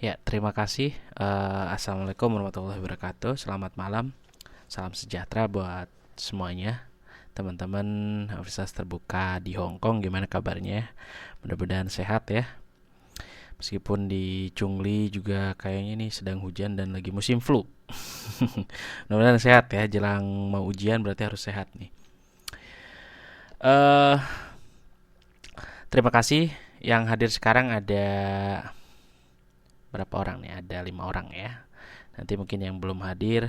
Ya, terima kasih. Assalamualaikum warahmatullahi wabarakatuh. Selamat malam. Salam sejahtera buat semuanya. Teman-teman Universitas Terbuka di Hong Kong, gimana kabarnya? Mudah-mudahan sehat ya. Meskipun di Chungli juga kayaknya ini sedang hujan dan lagi musim flu. Mudah-mudahan sehat ya. Jelang mau ujian berarti harus sehat nih. Eh, Terima kasih. Yang hadir sekarang ada berapa orang nih? Ada 5 orang ya. Nanti mungkin yang belum hadir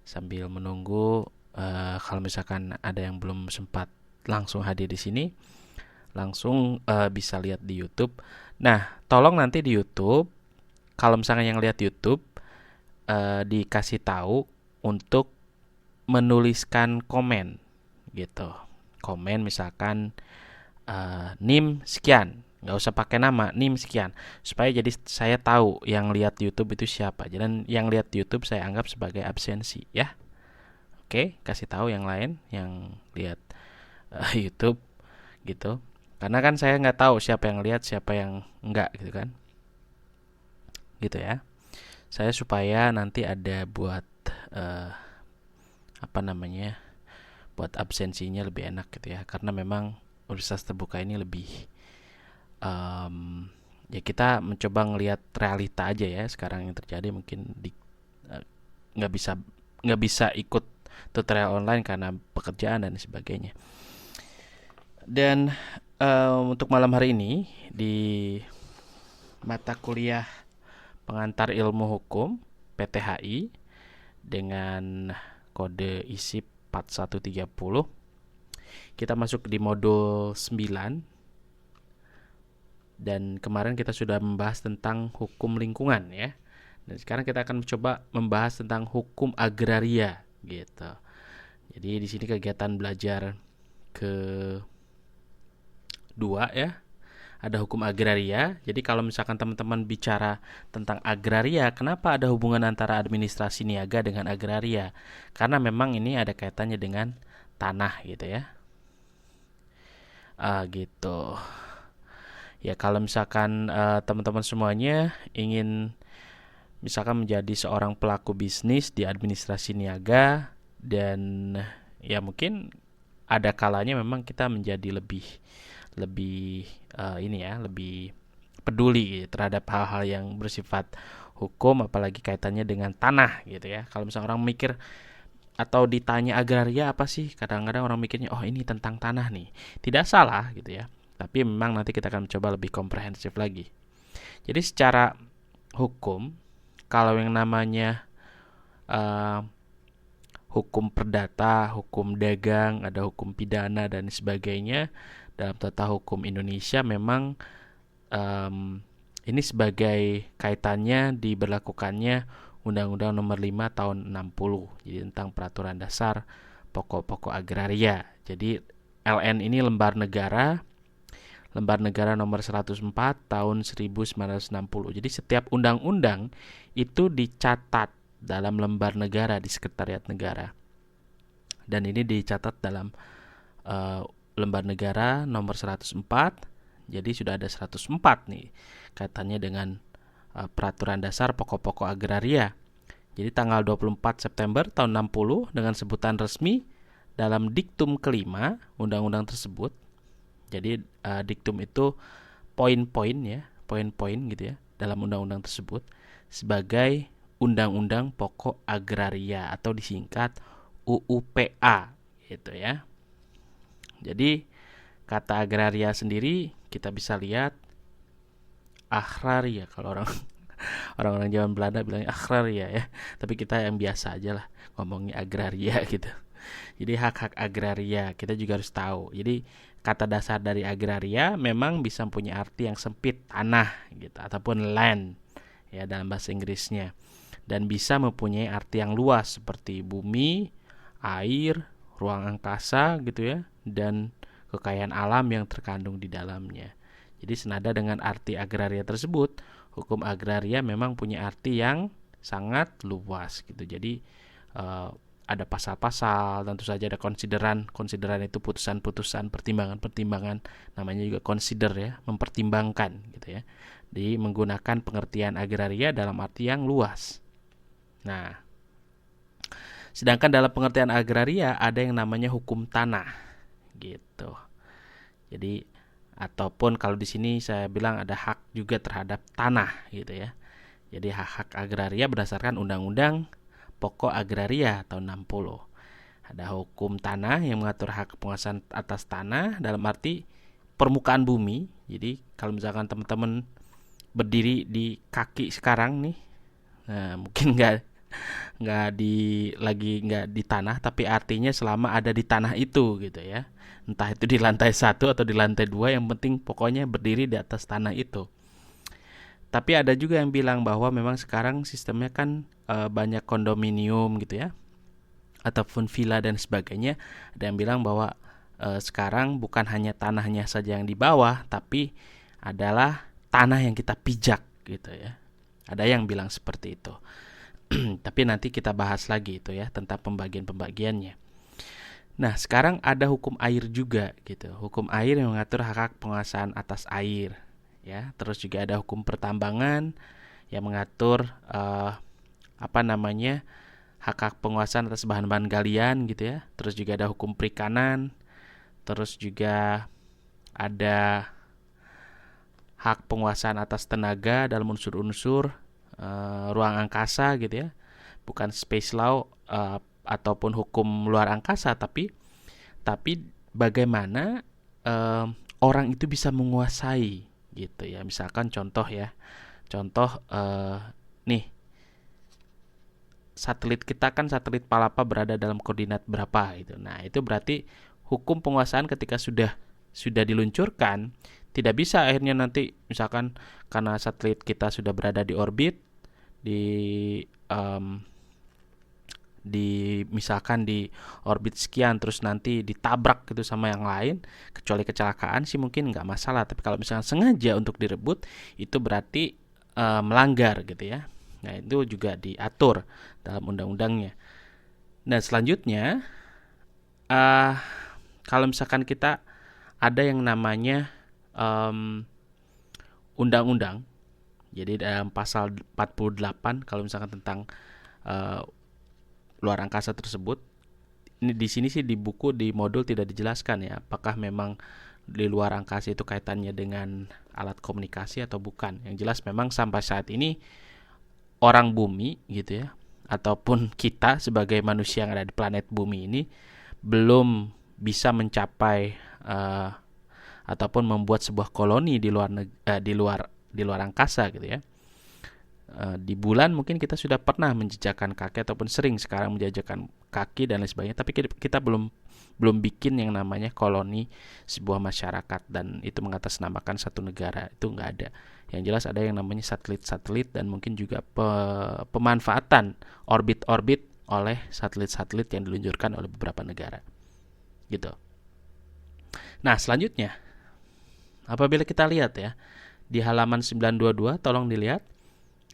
sambil menunggu, kalau misalkan ada yang belum sempat langsung hadir di sini, langsung bisa lihat di YouTube. Nah, tolong nanti di YouTube, kalau misalkan yang lihat YouTube, dikasih tahu untuk menuliskan komen gitu. Komen misalkan NIM sekian, nggak usah pakai nama, NIM sekian, supaya jadi saya tahu yang lihat YouTube itu siapa. Dan yang lihat YouTube saya anggap sebagai absensi ya. Oke, kasih tahu yang lain yang lihat YouTube gitu. Karena kan saya nggak tahu siapa yang lihat, siapa yang enggak gitu kan. Gitu ya. Saya supaya nanti ada buat eh, apa namanya? Buat absensinya lebih enak gitu ya. Karena memang Universitas Terbuka ini lebih em, ya kita mencoba ngelihat realita aja ya sekarang yang terjadi. Mungkin eh, nggak bisa nggak bisa ikut tutorial online karena pekerjaan dan sebagainya. Dan untuk malam hari ini di mata kuliah pengantar ilmu hukum PTHI dengan kode ISIP 4130, kita masuk di modul 9 dan kemarin kita sudah membahas tentang hukum lingkungan ya. Dan sekarang kita akan mencoba membahas tentang hukum agraria gitu. Jadi di sini kegiatan belajar kedua ya, ada hukum agraria. Jadi kalau misalkan teman-teman bicara tentang agraria, kenapa ada hubungan antara administrasi niaga dengan agraria? Karena memang ini ada kaitannya dengan tanah gitu ya. Gitu. Ya kalau misalkan teman-teman semuanya ingin misalkan menjadi seorang pelaku bisnis di administrasi niaga, dan ya mungkin ada kalanya memang kita menjadi lebih lebih ini ya, lebih peduli terhadap hal-hal yang bersifat hukum, apalagi kaitannya dengan tanah gitu ya. Kalau misalnya orang mikir atau ditanya agraria apa sih, kadang-kadang orang mikirnya oh ini tentang tanah nih. Tidak salah gitu ya, tapi memang nanti kita akan coba lebih komprehensif lagi. Jadi secara hukum, kalau yang namanya uh, hukum perdata, hukum dagang, ada hukum pidana dan sebagainya dalam tata hukum Indonesia, memang um, ini sebagai kaitannya diberlakukannya Undang-Undang Nomor 5 Tahun 60, jadi tentang Peraturan Dasar Pokok-pokok Agraria. Jadi LN ini lembar negara nomor 104 tahun 1960. Jadi setiap undang-undang itu dicatat dalam lembar negara di Sekretariat Negara. Dan ini dicatat dalam uh, lembar negara nomor 104. Jadi sudah ada 104 nih kaitannya dengan peraturan dasar pokok-pokok agraria. Jadi tanggal 24 September tahun 60 dengan sebutan resmi dalam diktum kelima undang-undang tersebut. Jadi diktum itu poin-poin ya, poin-poin gitu ya dalam undang-undang tersebut sebagai Undang-Undang Pokok Agraria atau disingkat UUPA gitu ya. Jadi kata agraria sendiri kita bisa lihat agraria, kalau orang-orang zaman Belanda bilangnya agraria ya. Tapi kita yang biasa aja lah ngomongnya agraria gitu. Jadi hak-hak agraria kita juga harus tahu. Jadi kata dasar dari agraria memang bisa punya arti yang sempit, tanah gitu, ataupun land ya dalam bahasa Inggrisnya. Dan bisa mempunyai arti yang luas seperti bumi, air, ruang angkasa gitu ya, dan kekayaan alam yang terkandung di dalamnya. Jadi senada dengan arti agraria tersebut, hukum agraria memang punya arti yang sangat luas gitu. Jadi ada pasal-pasal, tentu saja ada konsideran itu putusan-putusan, pertimbangan-pertimbangan, namanya juga consider ya, mempertimbangkan gitu ya, di menggunakan pengertian agraria dalam arti yang luas. Nah, sedangkan dalam pengertian agraria ada yang namanya hukum tanah gitu. Jadi ataupun kalau di sini saya bilang ada hak juga terhadap tanah gitu ya. Jadi hak-hak agraria berdasarkan Undang-Undang Pokok Agraria tahun 60. Ada hukum tanah yang mengatur hak penguasaan atas tanah dalam arti permukaan bumi. Jadi kalau misalkan teman-teman berdiri di kaki sekarang nih, nah mungkin nggak di tanah, tapi artinya selama ada di tanah itu gitu ya, entah itu di lantai 1 atau di lantai 2, yang penting pokoknya berdiri di atas tanah itu. Tapi ada juga yang bilang bahwa memang sekarang sistemnya kan banyak kondominium gitu ya, ataupun villa dan sebagainya. Ada yang bilang bahwa sekarang bukan hanya tanahnya saja yang di bawah, tapi adalah tanah yang kita pijak gitu ya. Ada yang bilang seperti itu. Tapi nanti kita bahas lagi itu ya, tentang pembagian-pembagiannya. Nah, sekarang ada hukum air juga gitu. Hukum air yang mengatur hak penguasaan atas air ya. Terus juga ada hukum pertambangan yang mengatur hak penguasaan atas bahan-bahan galian gitu ya. Terus juga ada hukum perikanan. Terus juga ada hak penguasaan atas tenaga dalam unsur-unsur ruang angkasa gitu ya, bukan space law ataupun hukum luar angkasa, tapi bagaimana orang itu bisa menguasai gitu ya. Misalkan contoh nih, satelit kita kan, satelit Palapa berada dalam koordinat berapa gitu. Nah itu berarti hukum penguasaan ketika sudah diluncurkan, tidak bisa akhirnya nanti misalkan karena satelit kita sudah berada di orbit misalkan di orbit sekian, terus nanti ditabrak gitu sama yang lain, kecuali kecelakaan sih mungkin nggak masalah. Tapi kalau misalkan sengaja untuk direbut, itu berarti melanggar gitu ya. Nah itu juga diatur dalam undang-undangnya. Nah selanjutnya kalau misalkan kita ada yang namanya undang-undang. Jadi dalam pasal 48 kalau misalkan tentang luar angkasa tersebut, ini di sini sih di buku, di modul tidak dijelaskan ya, apakah memang di luar angkasa itu kaitannya dengan alat komunikasi atau bukan. Yang jelas memang sampai saat ini orang bumi gitu ya, ataupun kita sebagai manusia yang ada di planet bumi ini belum bisa mencapai ataupun membuat sebuah koloni di luar angkasa gitu ya. Di bulan mungkin kita sudah pernah menjejakkan kaki ataupun sering sekarang menjejakkan kaki dan lain sebagainya, tapi kita belum bikin yang namanya koloni sebuah masyarakat dan itu mengatasnamakan satu negara, itu nggak ada. Yang jelas ada yang namanya satelit-satelit dan mungkin juga pemanfaatan orbit-orbit oleh satelit-satelit yang diluncurkan oleh beberapa negara gitu. Nah selanjutnya, apabila kita lihat ya di halaman 922, tolong dilihat.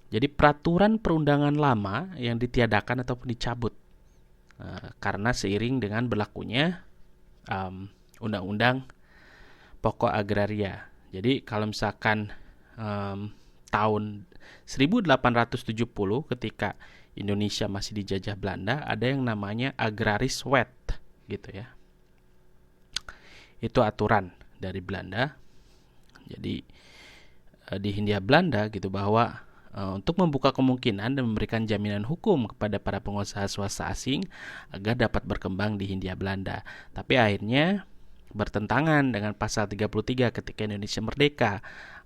Jadi peraturan perundangan lama yang ditiadakan ataupun dicabut karena seiring dengan berlakunya Undang-Undang Pokok Agraria. Jadi kalau misalkan tahun 1870 ketika Indonesia masih dijajah Belanda, ada yang namanya agraris wet gitu ya. Itu aturan dari Belanda. Jadi di Hindia Belanda gitu, bahwa untuk membuka kemungkinan dan memberikan jaminan hukum kepada para pengusaha swasta asing agar dapat berkembang di Hindia Belanda. Tapi akhirnya bertentangan dengan pasal 33 ketika Indonesia merdeka,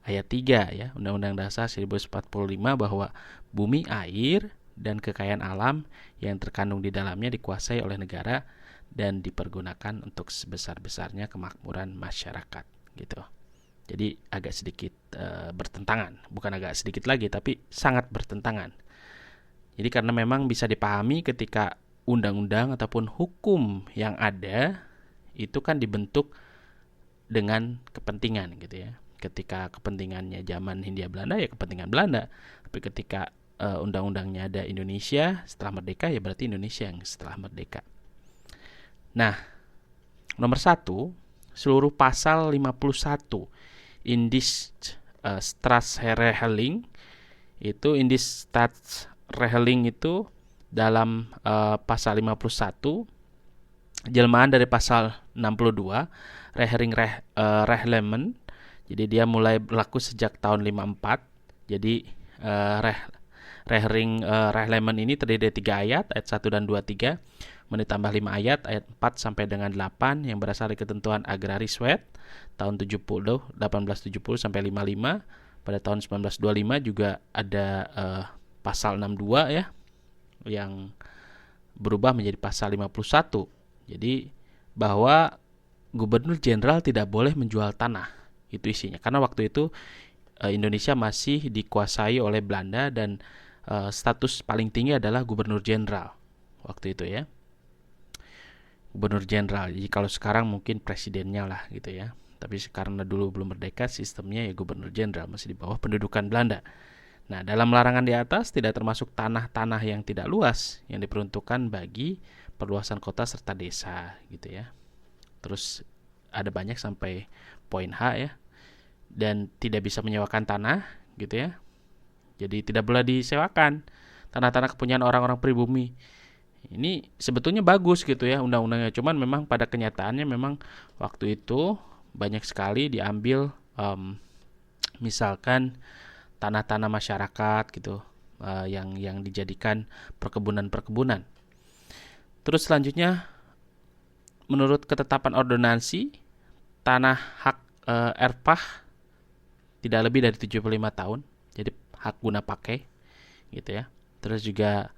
ayat 3 ya, Undang-Undang Dasar 1945, bahwa bumi, air, dan kekayaan alam yang terkandung di dalamnya dikuasai oleh negara dan dipergunakan untuk sebesar-besarnya kemakmuran masyarakat gitu. Jadi agak sedikit bertentangan, bukan agak sedikit lagi, tapi sangat bertentangan. Jadi karena memang bisa dipahami ketika undang-undang ataupun hukum yang ada itu kan dibentuk dengan kepentingan gitu ya. Ketika kepentingannya zaman Hindia Belanda ya kepentingan Belanda, tapi ketika undang-undangnya ada Indonesia setelah merdeka, ya berarti Indonesia yang setelah merdeka. Nah, nomor 1, seluruh pasal 51 Indis Staatsregeling itu dalam pasal 51 jelmaan dari pasal 62 Reglement. Jadi dia mulai berlaku sejak tahun 54. Jadi Reglement ini terdiri dari 3 ayat 1 dan 2, 3, menambah 5 ayat 4 sampai dengan 8 yang berasal dari ketentuan Agraris Wet tahun 1870 sampai 55. Pada tahun 1925 juga ada pasal 62 ya, yang berubah menjadi pasal 51. Jadi bahwa gubernur jenderal tidak boleh menjual tanah, itu isinya. Karena waktu itu Indonesia masih dikuasai oleh Belanda dan status paling tinggi adalah gubernur jenderal waktu itu ya. Gubernur jenderal. Jadi kalau sekarang mungkin presidennya lah gitu ya. Tapi karena dulu belum merdeka, sistemnya ya gubernur jenderal, masih di bawah pendudukan Belanda. Nah, dalam larangan di atas tidak termasuk tanah-tanah yang tidak luas yang diperuntukkan bagi perluasan kota serta desa gitu ya. Terus ada banyak sampai poin H ya. Dan tidak bisa menyewakan tanah gitu ya. Jadi tidak boleh disewakan tanah-tanah kepunyaan orang-orang pribumi. Ini sebetulnya bagus gitu ya undang-undangnya. Cuman memang pada kenyataannya memang waktu itu banyak sekali diambil misalkan tanah-tanah masyarakat gitu yang dijadikan perkebunan-perkebunan. Terus selanjutnya menurut ketetapan ordonansi tanah hak erpah tidak lebih dari 75 tahun. Jadi hak guna pakai gitu ya. Terus juga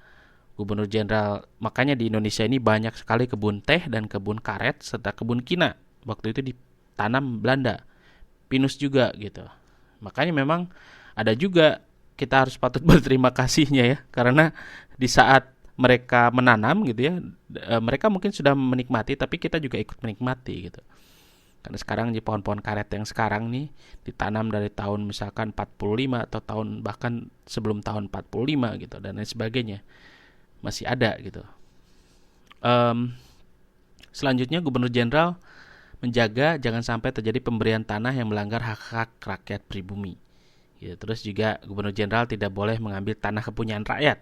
gubernur jenderal, makanya di Indonesia ini banyak sekali kebun teh dan kebun karet serta kebun kina. Waktu itu ditanam Belanda. Pinus juga gitu. Makanya memang ada juga kita harus patut berterima kasihnya ya, karena di saat mereka menanam gitu ya, mereka mungkin sudah menikmati, tapi kita juga ikut menikmati gitu. Karena sekarang di pohon-pohon karet yang sekarang nih ditanam dari tahun misalkan 45 atau tahun bahkan sebelum tahun 45 gitu dan lain sebagainya, masih ada gitu. Selanjutnya gubernur jenderal menjaga jangan sampai terjadi pemberian tanah yang melanggar hak-hak rakyat pribumi. Gitu. Terus juga gubernur jenderal tidak boleh mengambil tanah kepunyaan rakyat.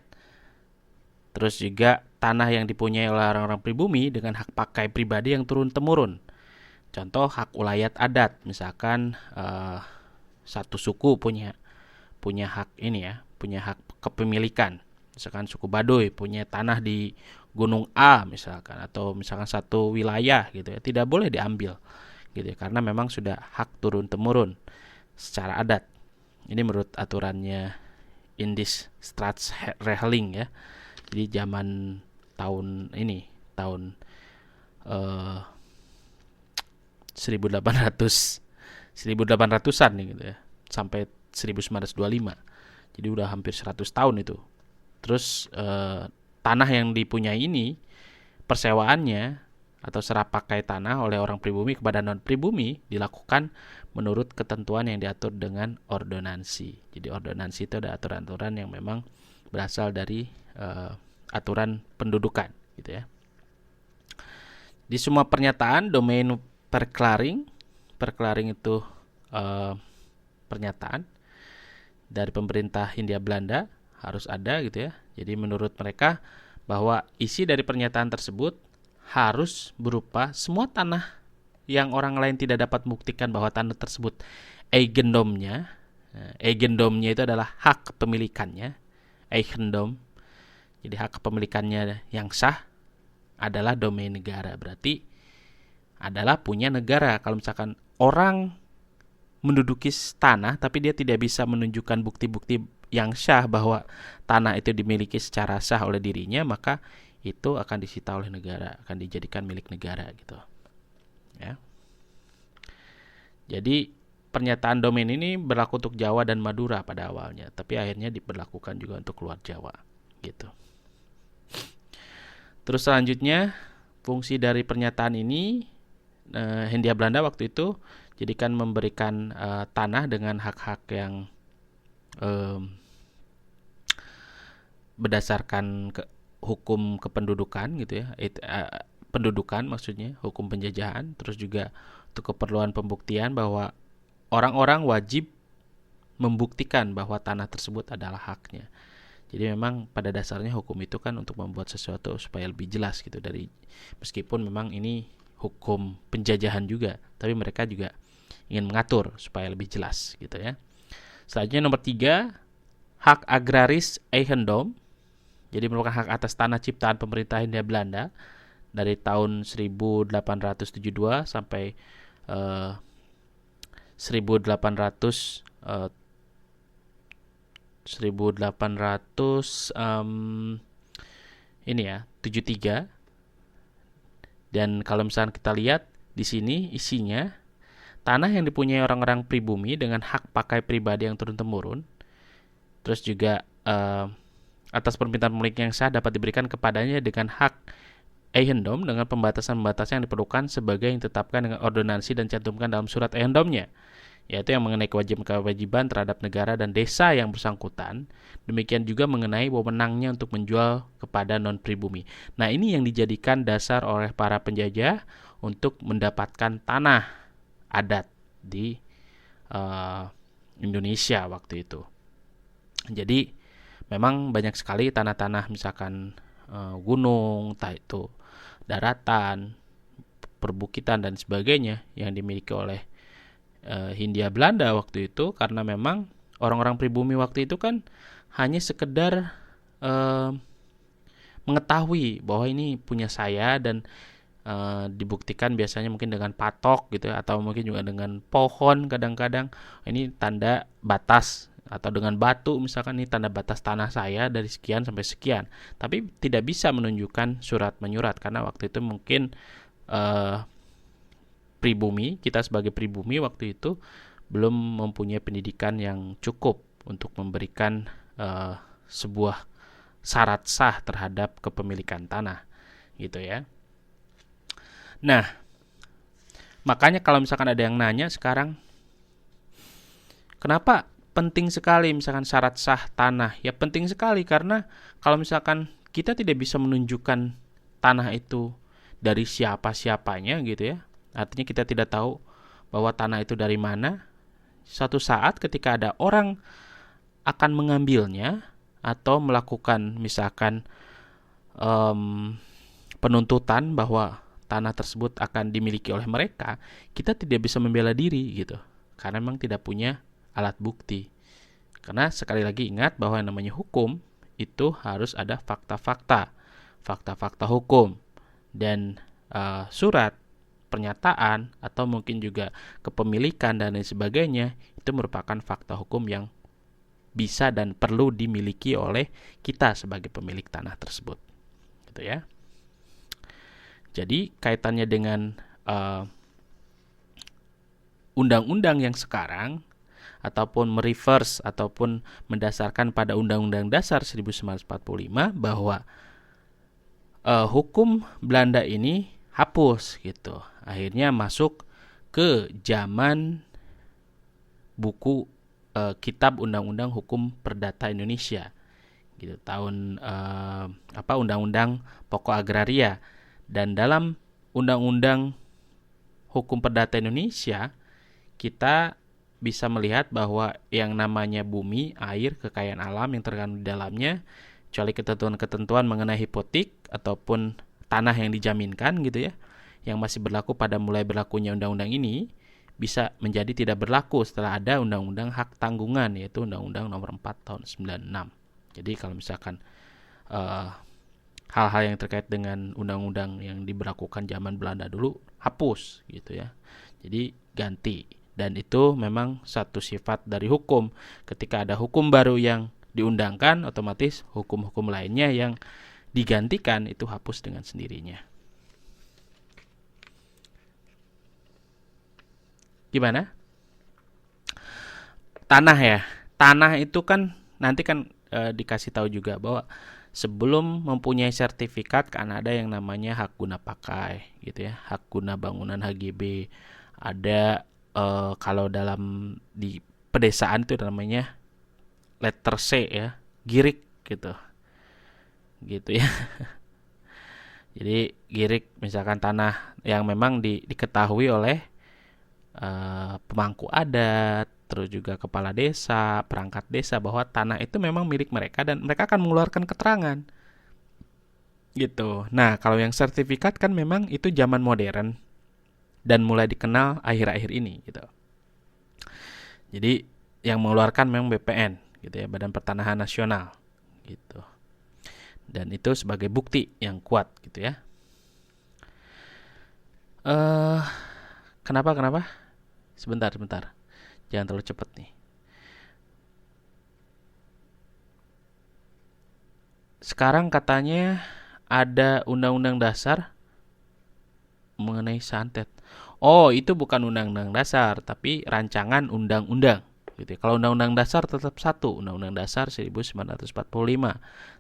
Terus juga tanah yang dipunyai oleh orang-orang pribumi dengan hak pakai pribadi yang turun-temurun. Contoh hak ulayat adat, misalkan satu suku punya hak ini ya, punya hak kepemilikan. Misalkan suku Baduy punya tanah di Gunung A misalkan, atau misalkan satu wilayah gitu ya, tidak boleh diambil gitu ya, karena memang sudah hak turun-temurun secara adat. Ini menurut aturannya Indis Staatsregeling ya. Jadi zaman tahun 1800-an nih gitu ya, sampai 1925. Jadi udah hampir 100 tahun itu. Terus tanah yang dipunyai ini persewaannya atau serah pakai tanah oleh orang pribumi kepada non pribumi dilakukan menurut ketentuan yang diatur dengan ordonansi. Jadi ordonansi itu ada aturan-aturan yang memang berasal dari aturan pendudukan gitu ya. Di semua pernyataan domain perklaring itu pernyataan dari pemerintah Hindia Belanda harus ada gitu ya. Jadi menurut mereka bahwa isi dari pernyataan tersebut harus berupa semua tanah yang orang lain tidak dapat membuktikan bahwa tanah tersebut eigendomnya itu adalah hak kepemilikannya, eigendom. Jadi hak kepemilikannya yang sah adalah domain negara, berarti adalah punya negara. Kalau misalkan orang menduduki tanah tapi dia tidak bisa menunjukkan bukti-bukti yang sah bahwa tanah itu dimiliki secara sah oleh dirinya, maka itu akan disita oleh negara, akan dijadikan milik negara gitu. Ya. Jadi pernyataan domain ini berlaku untuk Jawa dan Madura pada awalnya, tapi akhirnya diberlakukan juga untuk luar Jawa gitu. Terus selanjutnya fungsi dari pernyataan ini Hindia Belanda waktu itu jadikan memberikan tanah dengan hak-hak yang berdasarkan hukum kependudukan gitu ya, pendudukan maksudnya, hukum penjajahan, terus juga untuk keperluan pembuktian bahwa orang-orang wajib membuktikan bahwa tanah tersebut adalah haknya. Jadi memang pada dasarnya hukum itu kan untuk membuat sesuatu supaya lebih jelas gitu, dari meskipun memang ini hukum penjajahan juga, tapi mereka juga ingin mengatur supaya lebih jelas gitu ya. Selanjutnya nomor 3, hak agraris eigendom. Jadi merupakan hak atas tanah ciptaan pemerintah Hindia Belanda dari tahun 1872 sampai 1800 ini ya 73. Dan kalau misalnya kita lihat di sini isinya tanah yang dipunyai orang-orang pribumi dengan hak pakai pribadi yang turun-temurun, terus juga atas permintaan pemilik yang sah dapat diberikan kepadanya dengan hak eigendom dengan pembatasan-pembatasan yang diperlukan sebagai yang ditetapkan dengan ordonansi dan cantumkan dalam surat eigendomnya, yaitu yang mengenai kewajiban terhadap negara dan desa yang bersangkutan. Demikian juga mengenai wewenangnya untuk menjual kepada non-pribumi. Nah, ini yang dijadikan dasar oleh para penjajah untuk mendapatkan tanah adat di Indonesia waktu itu. Jadi memang banyak sekali tanah-tanah misalkan gunung, entah itu daratan, perbukitan dan sebagainya yang dimiliki oleh Hindia Belanda waktu itu, karena memang orang-orang pribumi waktu itu kan hanya sekedar mengetahui bahwa ini punya saya, dan dibuktikan biasanya mungkin dengan patok gitu ya, atau mungkin juga dengan pohon kadang-kadang ini tanda batas, atau dengan batu misalkan ini tanda batas tanah saya dari sekian sampai sekian, tapi tidak bisa menunjukkan surat menyurat karena waktu itu mungkin pribumi, kita sebagai pribumi waktu itu belum mempunyai pendidikan yang cukup untuk memberikan sebuah syarat sah terhadap kepemilikan tanah gitu ya. Nah, makanya kalau misalkan ada yang nanya sekarang, kenapa penting sekali misalkan syarat sah tanah? Ya penting sekali karena kalau misalkan kita tidak bisa menunjukkan tanah itu dari siapa-siapanya gitu ya, artinya kita tidak tahu bahwa tanah itu dari mana, suatu saat ketika ada orang akan mengambilnya atau melakukan misalkan penuntutan bahwa tanah tersebut akan dimiliki oleh mereka, kita tidak bisa membela diri gitu, karena memang tidak punya alat bukti. Karena sekali lagi ingat bahwa yang namanya hukum itu harus ada fakta-fakta hukum, dan surat pernyataan atau mungkin juga kepemilikan dan lain sebagainya itu merupakan fakta hukum yang bisa dan perlu dimiliki oleh kita sebagai pemilik tanah tersebut gitu ya. Jadi kaitannya dengan undang-undang yang sekarang ataupun mereverse ataupun mendasarkan pada Undang-Undang Dasar 1945 bahwa hukum Belanda ini hapus gitu. Akhirnya masuk ke zaman buku kitab Undang-Undang Hukum Perdata Indonesia gitu, tahun Undang-Undang Pokok Agraria. Dan dalam Undang-Undang Hukum Perdata Indonesia kita bisa melihat bahwa yang namanya bumi, air, kekayaan alam yang terkandung di dalamnya, kecuali ketentuan-ketentuan mengenai hipotek ataupun tanah yang dijaminkan gitu ya, yang masih berlaku pada mulai berlakunya undang-undang ini, bisa menjadi tidak berlaku setelah ada Undang-Undang Hak Tanggungan, yaitu Undang-Undang Nomor 4 Tahun 96. Jadi kalau misalkan hal-hal yang terkait dengan undang-undang yang diberlakukan zaman Belanda dulu hapus gitu ya, jadi ganti. Dan itu memang satu sifat dari hukum, ketika ada hukum baru yang diundangkan, otomatis hukum-hukum lainnya yang digantikan itu hapus dengan sendirinya. Gimana? Tanah ya, tanah itu kan nanti kan dikasih tahu juga bahwa sebelum mempunyai sertifikat kan ada yang namanya hak guna pakai gitu ya, hak guna bangunan HGB, ada kalau dalam di pedesaan itu namanya letter C ya, girik gitu. gitu ya. Jadi girik misalkan tanah yang memang diketahui oleh pemangku adat, terus juga kepala desa, perangkat desa bahwa tanah itu memang milik mereka dan mereka akan mengeluarkan keterangan gitu. Nah, kalau yang sertifikat kan memang itu zaman modern dan mulai dikenal akhir-akhir ini gitu. Jadi yang mengeluarkan memang BPN gitu ya, Badan Pertanahan Nasional gitu. Dan itu sebagai bukti yang kuat gitu ya. Eh kenapa? Sebentar. Jangan terlalu cepat nih. Sekarang katanya ada undang-undang dasar mengenai santet. Oh, itu bukan undang-undang dasar, tapi rancangan undang-undang. Gitu ya. Kalau undang-undang dasar tetap satu, undang-undang dasar 1945.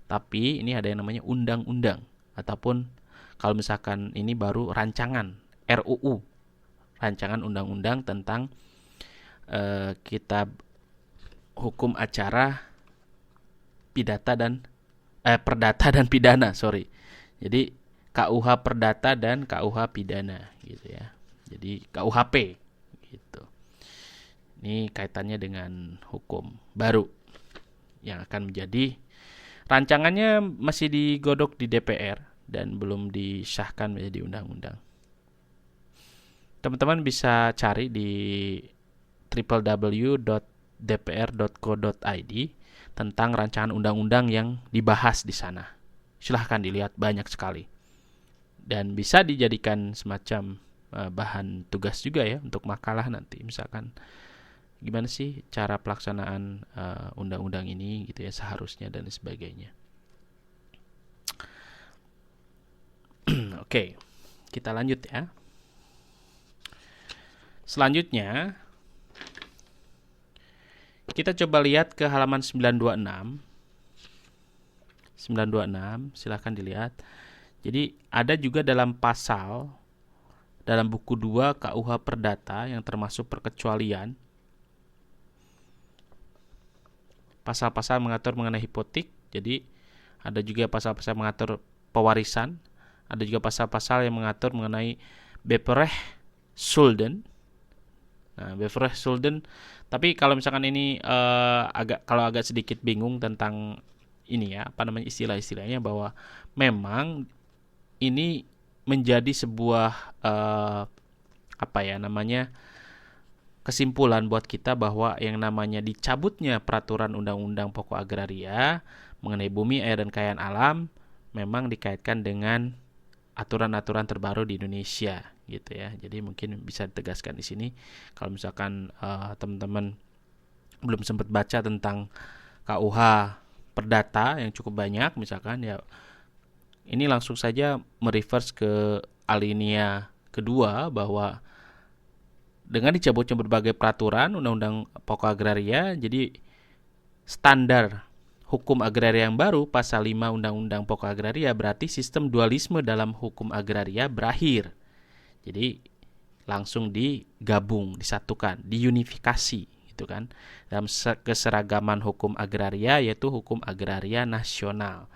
Tapi ini ada yang namanya undang-undang ataupun kalau misalkan ini baru rancangan RUU, rancangan undang-undang tentang kitab hukum acara pidata dan perdata dan pidana, sorry. Jadi KUH Perdata dan KUH Pidana gitu ya. Jadi KUHP gitu. Ini kaitannya dengan hukum baru yang akan menjadi rancangannya masih digodok di DPR dan belum disahkan menjadi undang-undang. Teman-teman bisa cari di www.dpr.co.id tentang rancangan undang-undang yang dibahas di sana. Silahkan dilihat, banyak sekali. Dan bisa dijadikan semacam bahan tugas juga ya untuk makalah nanti. Misalkan gimana sih cara pelaksanaan undang-undang ini gitu ya seharusnya dan sebagainya. Oke, kita lanjut ya. Selanjutnya kita coba lihat ke halaman 926. Silahkan dilihat. Jadi ada juga dalam pasal dalam buku 2 KUH Perdata yang termasuk perkecualian. Pasal-pasal mengatur mengenai hipotek. Jadi ada juga pasal-pasal mengatur pewarisan. Ada juga pasal-pasal yang mengatur mengenai Beperrechtschulden. Nah, Beperrechtschulden. Tapi kalau misalkan ini agak sedikit bingung tentang ini ya, apa namanya istilah-istilahnya, bahwa memang ini menjadi sebuah kesimpulan buat kita bahwa yang namanya dicabutnya peraturan undang-undang pokok agraria mengenai bumi, air dan kekayaan alam memang dikaitkan dengan aturan-aturan terbaru di Indonesia gitu ya. Jadi mungkin bisa ditegaskan di sini kalau misalkan teman-teman belum sempat baca tentang KUH Perdata yang cukup banyak misalkan ya, ini langsung saja mereverse ke alinea kedua bahwa dengan dicabutnya berbagai peraturan undang-undang pokok agraria, jadi standar hukum agraria yang baru pasal 5 undang-undang pokok agraria berarti sistem dualisme dalam hukum agraria berakhir. Jadi langsung digabung, disatukan, diunifikasi gitu kan dalam keseragaman hukum agraria, yaitu hukum agraria nasional.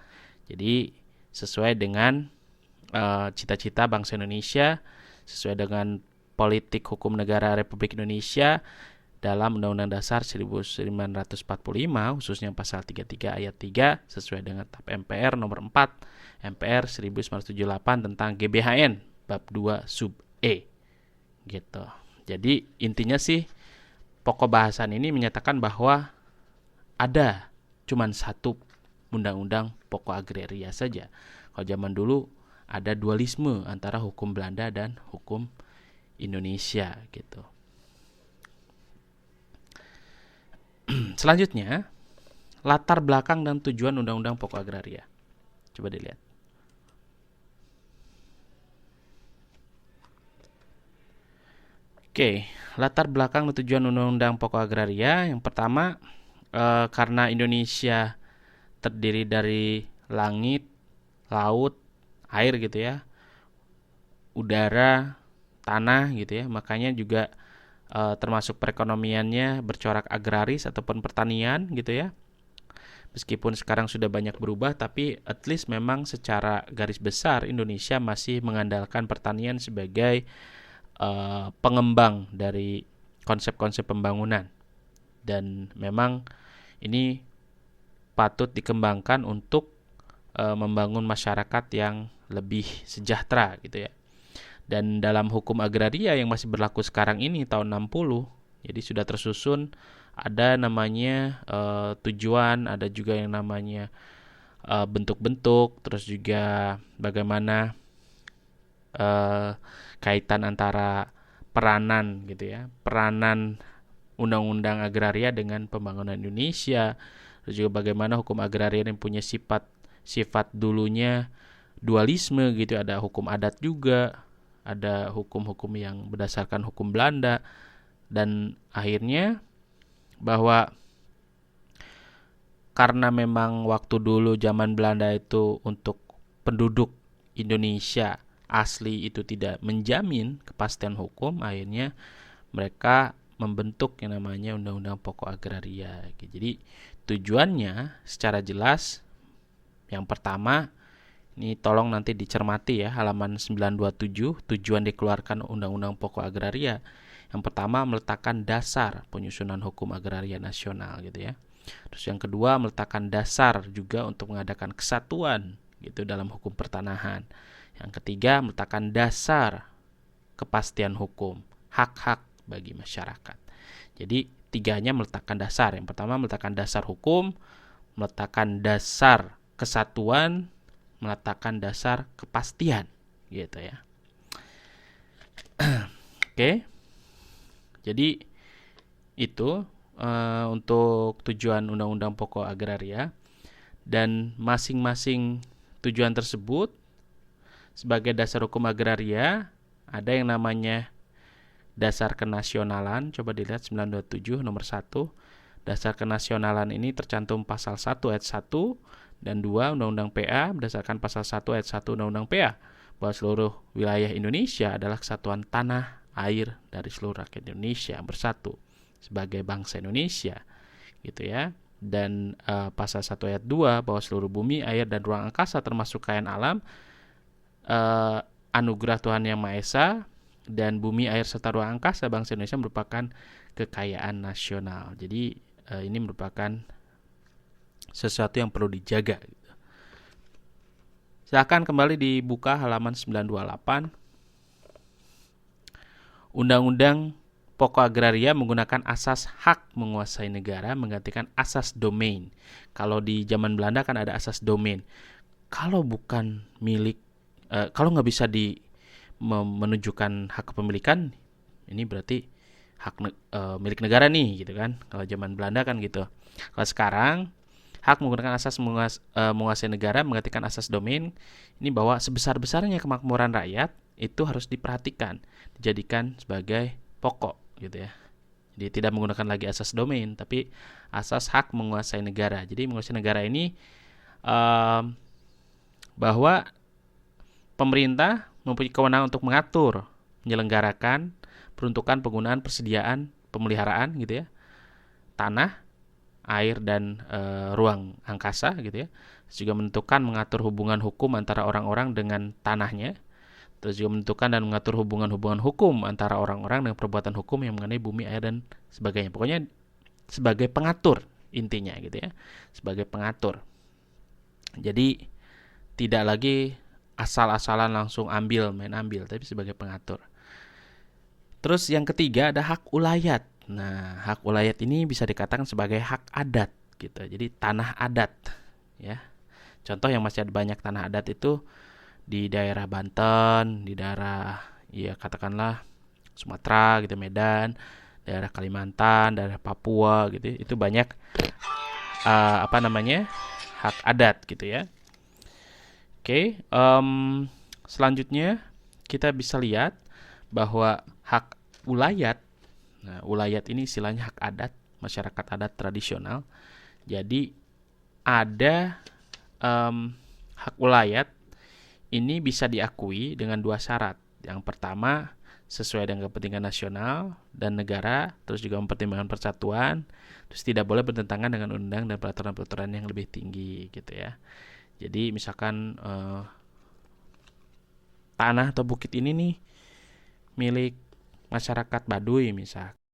Jadi sesuai dengan cita-cita bangsa Indonesia, sesuai dengan politik hukum negara Republik Indonesia dalam Undang-Undang Dasar 1945 khususnya pasal 33 ayat 3 sesuai dengan TAP MPR nomor 4 MPR 1978 tentang GBHN bab 2 sub E gitu. Jadi intinya sih pokok bahasan ini menyatakan bahwa ada cuman satu undang-undang pokok agraria saja. Kalau zaman dulu ada dualisme antara hukum Belanda dan hukum Indonesia gitu. Selanjutnya, latar belakang dan tujuan undang-undang pokok agraria. Coba dilihat. Oke, latar belakang dan tujuan undang-undang pokok agraria. Yang pertama, karena Indonesia terdiri dari langit, laut, air gitu ya, udara, tanah gitu ya, makanya juga termasuk perekonomiannya bercorak agraris ataupun pertanian gitu ya. Meskipun sekarang sudah banyak berubah, tapi at least memang secara garis besar Indonesia masih mengandalkan pertanian sebagai pengembang dari konsep-konsep pembangunan. Dan memang ini patut dikembangkan untuk membangun masyarakat yang lebih sejahtera gitu ya. Dan dalam hukum agraria yang masih berlaku sekarang ini tahun 60, jadi sudah tersusun ada namanya tujuan, ada juga yang namanya bentuk-bentuk, terus juga bagaimana kaitan antara peranan gitu ya, peranan undang-undang agraria dengan pembangunan Indonesia, terus juga bagaimana hukum agraria yang punya sifat dulunya dualisme gitu, ada hukum adat juga, ada hukum-hukum yang berdasarkan hukum Belanda, dan akhirnya bahwa karena memang waktu dulu zaman Belanda itu untuk penduduk Indonesia asli itu tidak menjamin kepastian hukum, akhirnya mereka membentuk yang namanya Undang-Undang Pokok Agraria. Jadi tujuannya secara jelas, yang pertama, ini tolong nanti dicermati ya, halaman 927, tujuan dikeluarkan Undang-Undang Pokok Agraria. Yang pertama, meletakkan dasar penyusunan hukum agraria nasional gitu ya. Terus yang kedua, meletakkan dasar juga untuk mengadakan kesatuan gitu dalam hukum pertanahan. Yang ketiga, meletakkan dasar kepastian hukum, hak-hak bagi masyarakat. Jadi tiganya meletakkan dasar. Yang pertama, meletakkan dasar hukum, meletakkan dasar kesatuan, meletakkan dasar kepastian gitu ya. Oke. Jadi itu untuk tujuan Undang-Undang Pokok Agraria, dan masing-masing tujuan tersebut sebagai dasar hukum agraria ada yang namanya dasar kenasionalan. Coba dilihat 927 nomor 1. Dasar kenasionalan ini tercantum pasal 1 ayat 1 dan 2 Undang-Undang PA, berdasarkan pasal 1 ayat 1 Undang-Undang PA, bahwa seluruh wilayah Indonesia adalah kesatuan tanah, air dari seluruh rakyat Indonesia bersatu sebagai bangsa Indonesia gitu ya. Dan pasal 1 ayat 2 bahwa seluruh bumi, air, dan ruang angkasa termasuk kekayaan alam anugerah Tuhan Yang Maha Esa, dan bumi, air, serta ruang angkasa bangsa Indonesia merupakan kekayaan nasional. Jadi ini merupakan sesuatu yang perlu dijaga gitu. Silakan kembali dibuka halaman 928. Undang-Undang Pokok Agraria menggunakan asas hak menguasai negara menggantikan asas domain. Kalau di zaman Belanda kan ada asas domain. Kalau bukan milik, kalau nggak bisa menunjukkan hak kepemilikan, ini berarti hak milik negara nih gitu kan. Kalau zaman Belanda kan gitu. Kalau sekarang hak menggunakan asas menguasai negara menggantikan asas domain, ini bahwa sebesar-besarnya kemakmuran rakyat itu harus diperhatikan, dijadikan sebagai pokok gitu ya. Jadi tidak menggunakan lagi asas domain, tapi asas hak menguasai negara. Jadi menguasai negara ini bahwa pemerintah mempunyai kewenangan untuk mengatur, menyelenggarakan, peruntukan, penggunaan, persediaan, pemeliharaan gitu ya, tanah, air, dan ruang angkasa gitu ya. Terus juga menentukan, mengatur hubungan hukum antara orang-orang dengan tanahnya. Terus juga menentukan dan mengatur hubungan-hubungan hukum antara orang-orang dengan perbuatan hukum yang mengenai bumi, air, dan sebagainya. Pokoknya sebagai pengatur intinya gitu ya, sebagai pengatur. Jadi tidak lagi asal-asalan langsung main ambil, tapi sebagai pengatur. Terus yang ketiga ada hak ulayat. Nah, hak ulayat ini bisa dikatakan sebagai hak adat gitu. Jadi tanah adat ya. Contoh yang masih ada banyak tanah adat itu di daerah Banten, di daerah ya katakanlah Sumatera gitu, Medan, daerah Kalimantan, daerah Papua gitu. Itu banyak hak adat gitu ya. Oke, selanjutnya kita bisa lihat bahwa hak ulayat. Nah, ulayat ini istilahnya hak adat, masyarakat adat tradisional. Jadi ada hak ulayat ini bisa diakui dengan dua syarat. Yang pertama, sesuai dengan kepentingan nasional dan negara, terus juga mempertimbangkan persatuan, terus tidak boleh bertentangan dengan undang dan peraturan-peraturan yang lebih tinggi gitu ya. Jadi misalkan tanah atau bukit ini nih milik masyarakat Baduy misal.